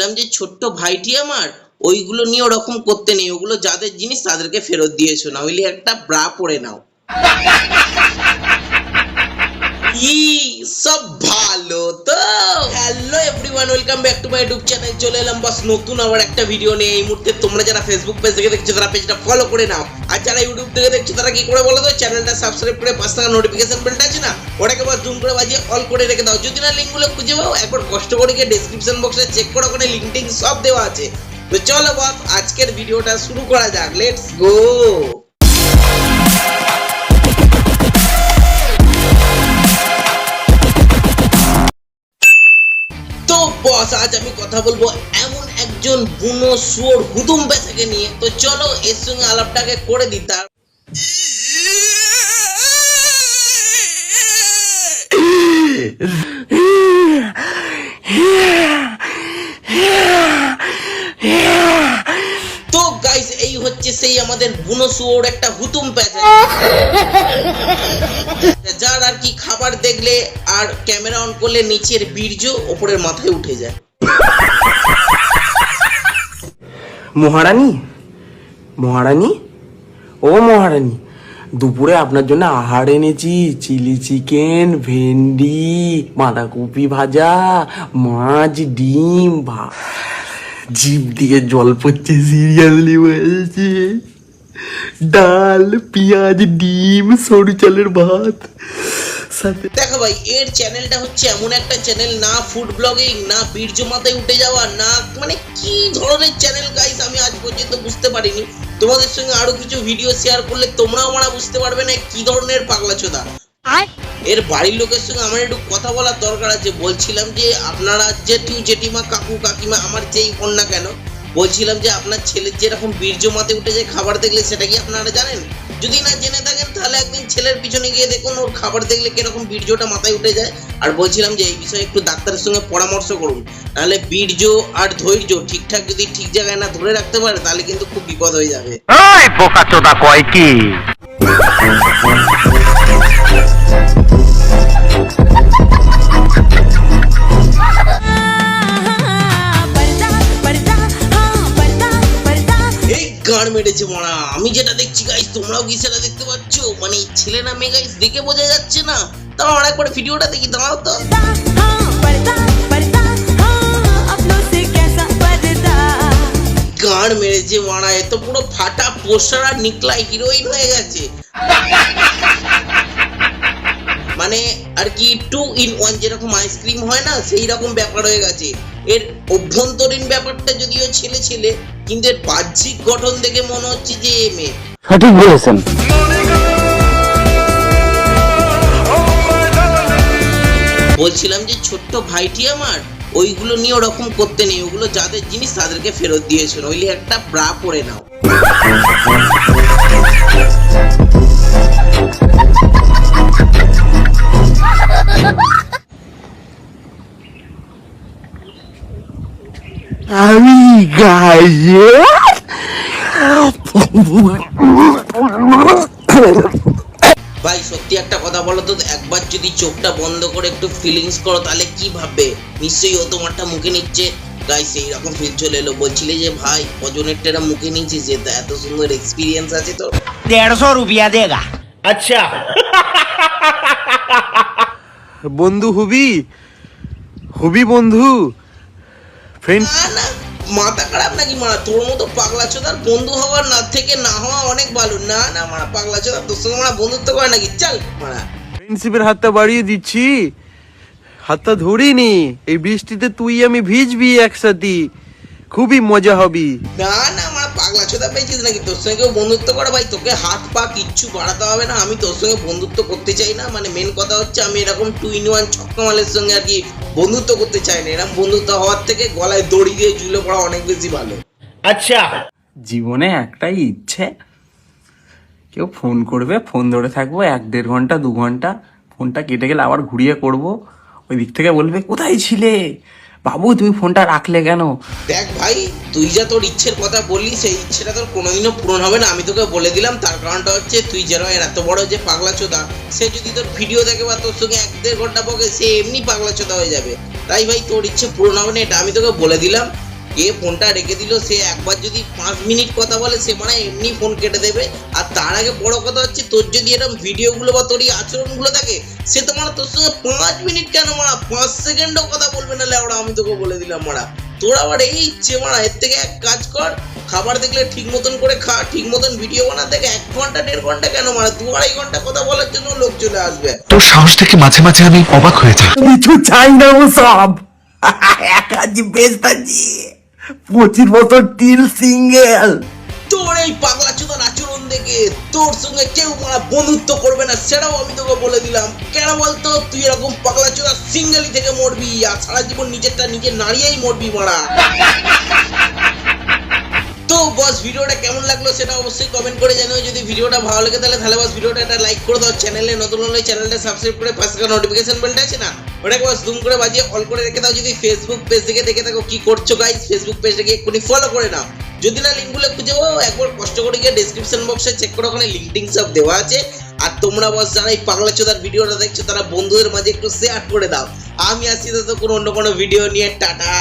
বলছিলাম যে ছোট্ট ভাইটি আমার ওইগুলো নিয়ে ওরকম করতে নেই, ওগুলো যাদের জিনিস তাদেরকে ফেরত দিয়েছো, না হইলে একটা ব্রা পরে নাও। কি সব ভালো তো? Hello everyone, welcome back to my YouTube channel. চলে এলাম বাস নতুন আবার একটা ভিডিও নিয়ে। এই মুহূর্তে তোমরা যারা ফেসবুক পেজ থেকে দেখছো তারা পেজটা ফলো করে নাও, আর যারা ইউটিউব থেকে দেখছো তারা কি করে বলো তো, চ্যানেলটা সাবস্ক্রাইব করে পাশে থাকা নোটিফিকেশন বেলটা আছে না, ওটাকে বাস জুম করে বাজিয়ে অল করে রেখে দাও। যদি না লিঙ্কগুলো খুঁজে পাও, একবার কষ্ট করে গিয়ে ডেসক্রিপশন বক্সে চেক করো, ওখানে লিঙ্ক টিঙ্ক সব দেওয়া আছে। তো চলো বাস আজকের ভিডিওটা শুরু করা যাক, লেটস গো। তো বস, আজ আমি কথা বলবো এমন একজন বুনো শুয়োর হুতুম পেশাকে নিয়ে। তো চলো এর সঙ্গে আলাপটাকে করে দিই। তার তো গাইস, এই হচ্ছে সেই আমাদের বুনো শুয়োর একটা হুতুম পেশা, যার আর কি খাবার দেখলে আর ক্যামেরা অন করলে নিচের বীর্য ওপরের মাথায় উঠে যায়। মহারানী, মহারানী, ও মহারানী, দুপুরে আপনার জন্য আহার এনেছি। চিলি চিকেন, ভেন্ডি, বাঁধাকপি ভাজা, মাছ, ডিম, জিভ দিয়ে জল পড়ছে, সিরিয়াসলি বলছে। ডাল, পেঁয়াজ, ডিম, সরু চালের ভাত সাথে। দেখো ভাই, এর চ্যানেলটা হচ্ছে এমন একটা চ্যানেল, না ফুড ব্লগিং, না বীর্য মাথায় উঠে যাওয়া, না মানে কি ধরনের চ্যানেল গাইস আমি আজ পর্যন্ত বুঝতে পারিনি। তোমাদের সঙ্গে আরো কিছু ভিডিও শেয়ার করলে তোমরাও আমরা বুঝতে পারবে না কি ধরনের পাগলাচোদা। এর বাড়ির লোকের সঙ্গে আমার একটু কথা বলার দরকার আছে। বলছিলাম যে আপনারা জেঠিমা, কাকু, কাকিমা, আমার যেই বোন না কেন, বলছিলাম যে আপনার ছেলের যেরকম বীর্য মাথায় উঠে যায় খাবার দেখলে, সেটা কি আপনারা জানেন? যদি না জেনে থাকেন তাহলে একদিন ছেলের পিছনে গিয়ে দেখুন ওর খাবার দেখলে কিরকম বীর্যটা মাথায় উঠে যায়। আর বলছিলাম যে এই বিষয়ে একটু ডাক্তারের সঙ্গে পরামর্শ করুন, নাহলে বীর্য আর ধৈর্য ঠিকঠাক যদি ঠিক জায়গায় না ধরে রাখতে পারে তাহলে কিন্তু খুব বিপদ হয়ে যাবে। ওই বোকাচোদা কয় কি? গান মেরেছে মারা। আমি যেটা দেখছি গাইস, তোমরাও কি সেটা দেখতে পাচ্ছ? মানে ছেলে না মেয়ে গাইস দেখে বোঝা যাচ্ছে না। তাও আর একবার ভিডিওটা দেখি, দাঁড়াও তো। গান মেরেছে মারা, এ তো পুরো ফাটা পোস্টার আর নিকলাই হিরোইন হয়ে গেছে। মানে আর কি 2 in 1, যেরকম আইসক্রিম হয় না, সেই রকম ব্যাপার হয়ে গেছে। এর অভ্যন্তরীণ ব্যাপারটা যদিও ছেলে ছেলে, কিন্তু এর বাহ্যিক গঠন দেখে মনে হচ্ছে যে মেয়ে। সঠিক বলেছেন। বলছিলাম যে ছোট্ট ভাইটি আমার ওইগুলো নিয়ে ওরকম করতে নেই, ওগুলো যাদের জিনিস তাদেরকে ফেরত দিয়েছো, নইলে একটা ব্রা পরে নাও। আমি ভাই সত্যি একটা কথা বলো তো, একবার যদি চোখটা বন্ধ করে একটু ফিলিংস করো তাহলে কি ভাববে? নিশ্চয়ই ও তোমারটা মুখে নিচ্ছে। গাইস এইরকম ফিল চলে এলো। বলছিলে যে ভাই ওজনের টেরা মুখে নিয়েছিস, যে এত সুন্দর এক্সপিরিয়েন্স আছে তো। 150 रुपया देगा। अच्छा বন্ধু হবি, হবি বন্ধু, ফ্রেন্ড। না না, মাথা খারাপ নাকি মারা? তোর মতো পাগলা চোদার বন্ধু হওয়ার না থেকে না হওয়া অনেক ভালো। না না মারা, পাগলা চোদা তোর সঙ্গে মারা বন্ধুত্ব করে নাকি? চল মারা। ফ্রেন্ডশিপের হাতটা বাড়িয়ে দিচ্ছি, হাতটা ধরিনি। এই বৃষ্টিতে তুই আমি ভিজবি একসাথে, খুবই মজা হবি। না না মারা, পাগলা চোদা পেয়েছিস নাকি? তোর সঙ্গে কেউ বন্ধুত্ব করে? ভাই তোকে হাত পা কিচ্ছু বাড়াতে হবে না, আমি তোর সঙ্গে বন্ধুত্ব করতে চাই না। মানে মেন কথা হচ্ছে আমি এরকম 2 in 1 ছক্কা মালের সঙ্গে আর কি বন্ধুত্ব করতে চাই না। এরকম বন্ধুত্ব হওয়ার থেকে গলায় দড়ি দিয়ে ঝুলে পড়া অনেক বেশি ভালো। अच्छा জীবনে একটাই ইচ্ছে, কেউ ফোন করবে, ফোন ধরে থাকবো 1-1.5 ঘন্টা 2 ঘন্টা, ফোনটা কেটে গেলে আবার ঘুরিয়ে করব, ওই দিক থেকে বলবে কোথায় ছিলে বাবু, তুমি ফোনটা রাখলে কেন? দেখ ভাই, তুই যা তোর ইচ্ছের কথা বললি, সেই ইচ্ছেটা তোর কোনোদিনও পূরণ হবে না, আমি তোকে বলে দিলাম। তার কারণটা হচ্ছে তুই যেন এত বড় যে পাগলা চোদা, সে যদি তোর ভিডিও দেখে বা তোর সঙ্গে 1-1.5 ঘন্টা বকে, সে এমনি পাগলা চোদা হয়ে যাবে। তাই ভাই তোর ইচ্ছে পূরণ হবে না, এটা আমি তোকে বলে দিলাম। এ ফোনটা রেখে দিল, সে একবার যদি 5 মিনিট কথা বলে সে মানে এমনি ফোন কেটে দেবে। আর তার আগে বড় কথা হচ্ছে তোর যদি এরকম ভিডিওগুলো বা তোর এই আচরণগুলো থাকে, সে তো মানে তোর সঙ্গে 5 মিনিট কেন মারা 5 সেকেন্ডও কথা বলবে না লেওড়া, আমি তোকে বলে দিলাম মারা। তোর আবার এই ইচ্ছে মারা, এর থেকে এক কাজ কর, খাবার দেখলে ঠিক মতন করে খা, ঠিক মতন ভিডিও বানা, দেখে 1 ঘন্টা 1.5 ঘন্টা কেন মারা 2-2.5 ঘন্টা কথা বলার জন্য লোক চলে আসবে। তোর সাহস থেকে মাঝে মাঝে আমি অবাক হয়ে যাই। কিছু চাই না ও সব একাজি বেস্তাজি 25 বছর টিল সিঙ্গেল। তোর এই পাগলা চোদার আচরণ দেখে তোর সঙ্গে কেউ মারা বন্ধুত্ব করবে না, সেটাও আমি তোকে বলে দিলাম। কেন বলতো, তুই এরকম পাগলা চোদা সিঙ্গেলই থেকে মরবি, আর সারা জীবন নিজেরটা নিজে নাড়িয়েই মরবি মারা। তো বস, ভিডিওটা কেমন লাগলো সেটা অবশ্যই কমেন্ট করে জানিও। যদি ভিডিওটা ভালো লাগে তাহলে বস ভিডিওটা একটা লাইক করে দাও। চ্যানেলে নতুন হলে চ্যানেলটা সাবস্ক্রাইব করে পাশে থাকা নোটিফিকেশন বেলটা আছে না, ওটাকে বস জুম করে বাজিয়ে অল করে রেখে দাও। যদি ফেসবুক পেজ থেকে দেখে থাকো, কি করছো গাইস, ফেসবুক পেজটাকে এক্ষুনি ফলো করে নাও। যদি না লিঙ্কগুলো খুঁজে পাও, একবার কষ্ট করে গিয়ে ডেসক্রিপশন বক্সে চেক করো, ওখানে লিঙ্ক টিঙ্ক সব দেওয়া আছে। আর তোমরা বস যারা এই পাগলা চোদার ভিডিওটা দেখছো তারা বন্ধুদের মাঝে একটু শেয়ার করে দাও। আমি আসছি তো কোনো অন্য কোনো ভিডিও নিয়ে, টাটা।